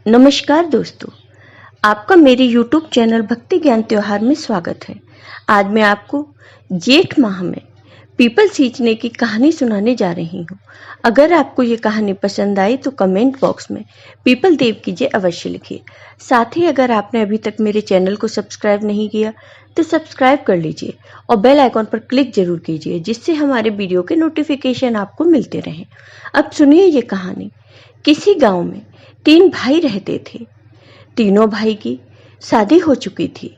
नमस्कार दोस्तों, आपका मेरे YouTube चैनल भक्ति ज्ञान त्योहार में स्वागत है। आज मैं आपको जेठ माह में पीपल सींचने की कहानी सुनाने जा रही हूँ। अगर आपको ये कहानी पसंद आई तो कमेंट बॉक्स में पीपल देव कीजिए अवश्य लिखिए। साथ ही अगर आपने अभी तक मेरे चैनल को सब्सक्राइब नहीं किया तो सब्सक्राइब कर लीजिए और बेल आइकॉन पर क्लिक जरूर कीजिए, जिससे हमारे वीडियो के नोटिफिकेशन आपको मिलते रहें। अब सुनिए ये कहानी। किसी गांव में 3 भाई रहते थे। तीनों भाई की शादी हो चुकी थी।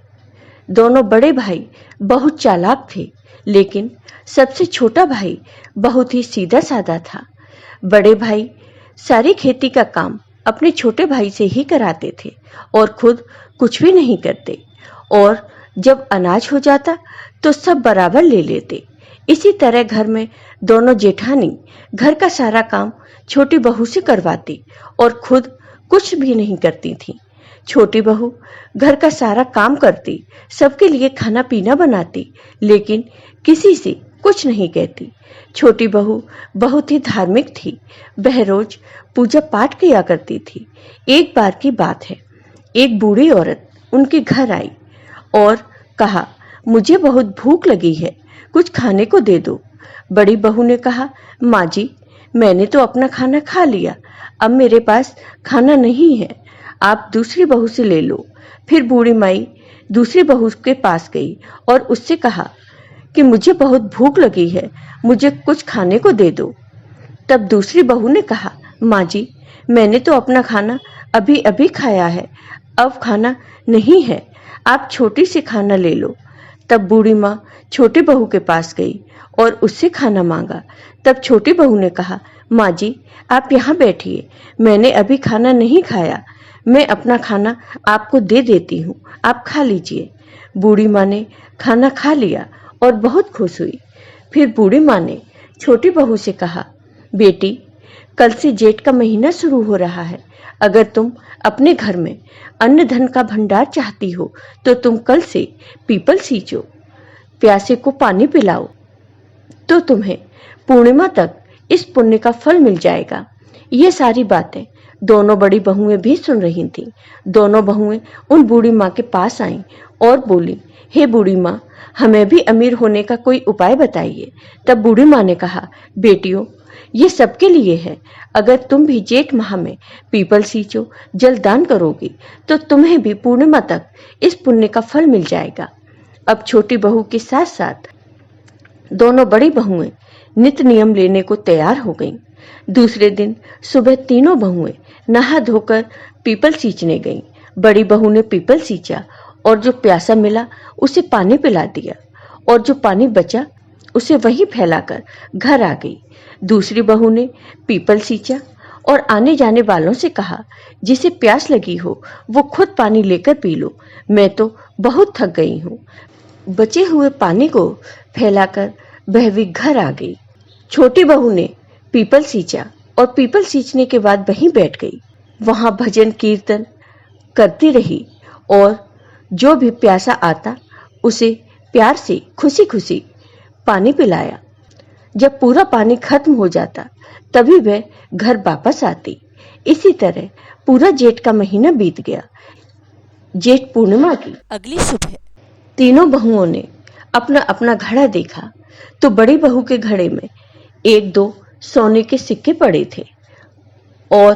दोनों बड़े भाई बहुत चालाक थे, लेकिन सबसे छोटा भाई बहुत ही सीधा साधा था। बड़े भाई सारी खेती का काम अपने छोटे भाई से ही कराते थे और खुद कुछ भी नहीं करते, और जब अनाज हो जाता तो सब बराबर ले लेते। इसी तरह घर में दोनों जेठानी घर का सारा काम छोटी बहू से करवाती और खुद कुछ भी नहीं करती थी। छोटी बहू घर का सारा काम करती, सबके लिए खाना पीना बनाती, लेकिन किसी से कुछ नहीं कहती। छोटी बहू बहुत ही धार्मिक थी। वह रोज पूजा पाठ किया करती थी। एक बार की बात है, एक बूढ़ी औरत उनके घर आई और कहा, मुझे बहुत भूख लगी है, कुछ खाने को दे दो। बड़ी बहू ने कहा, माँ जी, मैंने तो अपना खाना खा लिया, अब मेरे पास खाना नहीं है, आप दूसरी बहू से ले लो। फिर बूढ़ी माई दूसरी बहू के पास गई और उससे कहा कि मुझे बहुत भूख लगी है, मुझे कुछ खाने को दे दो। तब दूसरी बहू ने कहा, माँ जी, मैंने तो अपना खाना अभी अभी खाया है, अब खाना नहीं है, आप छोटी से खाना ले लो। तब बूढ़ी माँ छोटी बहू के पास गई और उससे खाना मांगा। तब छोटी बहू ने कहा, माँ जी, आप यहाँ बैठिए, मैंने अभी खाना नहीं खाया, मैं अपना खाना आपको दे देती हूँ, आप खा लीजिए। बूढ़ी माँ ने खाना खा लिया और बहुत खुश हुई। फिर बूढ़ी माँ ने छोटी बहू से कहा, बेटी, कल से जेठ का महीना शुरू हो रहा है। अगर तुम अपने घर में अन्न धन का भंडार चाहती हो तो तुम कल से पीपल सींचो, प्यासे को पानी पिलाओ, तो तुम्हें पूर्णिमा तक इस पुण्य का फल मिल जाएगा। ये सारी बातें दोनों बड़ी बहुएं भी सुन रही थीं। दोनों बहुएं उन बूढ़ी माँ के पास आईं और बोली, हे बूढ़ी माँ, हमें भी अमीर होने का कोई उपाय बताइए। तब बूढ़ी माँ ने कहा, बेटियों, ये सबके लिए है। अगर तुम भी जेठ माह में पीपल सींचो, जल दान करोगी, तो तुम्हें भी पूर्णिमा तक इस पुण्य का फल मिल जाएगा। अब छोटी बहू के साथ साथ दोनों बड़ी बहुएं नित नियम लेने को तैयार हो गईं। दूसरे दिन सुबह तीनों बहुएं नहा धोकर पीपल सींचने गईं। बड़ी बहू ने पीपल सींचा और जो प्यासा मिला उसे पानी पिला दिया, और जो पानी बचा उसे वहीं फैलाकर घर आ गई। दूसरी बहू ने पीपल सींचा और आने जाने वालों से कहा, जिसे प्यास लगी हो वो खुद पानी लेकर पी लो, मैं तो बहुत थक गई हूँ। बचे हुए पानी को फैलाकर वह भी घर आ गई। छोटी बहू ने पीपल सींचा और पीपल सींचने के बाद वहीं बैठ गई। वहां भजन कीर्तन करती रही और जो भी प्यासा आता उसे प्यार से खुशी खुशी पानी पिलाया। जब पूरा पानी खत्म हो जाता तभी वह घर वापस आती। इसी तरह पूरा जेठ का महीना बीत गया। जेठ पूर्णिमा की अगली सुबह तीनों बहुओं ने अपना अपना घड़ा देखा तो बड़ी बहू के घड़े में 1-2 सोने के सिक्के पड़े थे और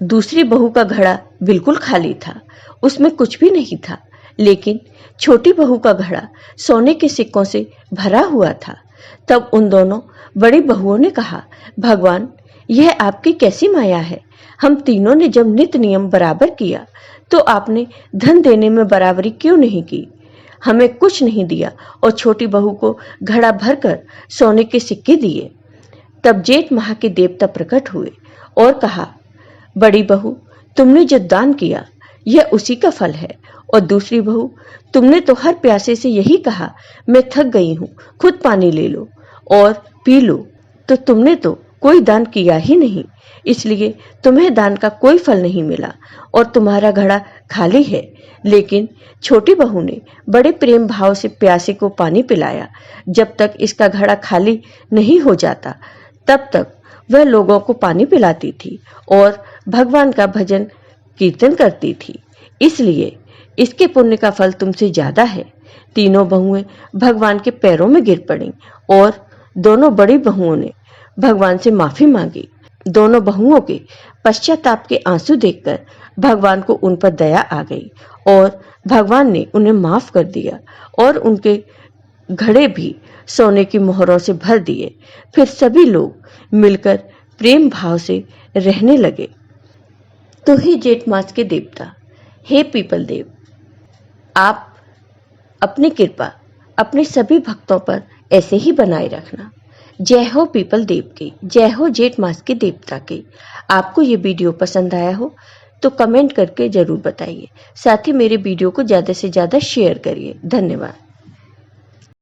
दूसरी बहू का घड़ा बिल्कुल खाली था, उसमें कुछ भी नहीं था। लेकिन छोटी बहू का घड़ा सोने के सिक्कों से भरा हुआ था। तब उन दोनों बड़ी बहुओं ने कहा, भगवान, यह आपकी कैसी माया है? हम तीनों ने जब नित नियम बराबर किया तो आपने धन देने में बराबरी क्यों नहीं की? हमें कुछ नहीं दिया और छोटी बहू को घड़ा भरकर सोने के सिक्के दिए। तब जेठ माह के देवता प्रकट हुए और कहा, बड़ी बहू, तुमने जो दान किया यह उसी का फल है, और दूसरी बहू, तुमने तो हर प्यासे से यही कहा, मैं थक गई हूँ, खुद पानी ले लो और पी लो, तो तुमने तो कोई दान किया ही नहीं, इसलिए तुम्हें दान का कोई फल नहीं मिला और तुम्हारा घड़ा खाली है। लेकिन छोटी बहू ने बड़े प्रेम भाव से प्यासे को पानी पिलाया। जब तक इसका घड़ा खाली नहीं हो जाता तब तक वह लोगों को पानी पिलाती थी और भगवान का भजन कीर्तन करती थी, इसलिए इसके पुण्य का फल तुमसे ज्यादा है। तीनों बहुएं भगवान के पैरों में गिर पड़ीं और दोनों बड़ी बहुओं ने भगवान से माफी मांगी। दोनों बहुओं के पश्चाताप के आंसू देखकर भगवान को उन पर दया आ गई और भगवान ने उन्हें माफ कर दिया और उनके घड़े भी सोने की मोहरों से भर दिए। फिर सभी लोग मिलकर प्रेम भाव से रहने लगे। तो हे जेठ मास के देवता, हे पीपल देव, आप अपनी कृपा अपने सभी भक्तों पर ऐसे ही बनाए रखना। जय हो पीपल देव की, जय हो जेठ मास के देवता की। आपको ये वीडियो पसंद आया हो तो कमेंट करके जरूर बताइए। साथ ही मेरे वीडियो को ज़्यादा से ज़्यादा शेयर करिए। धन्यवाद।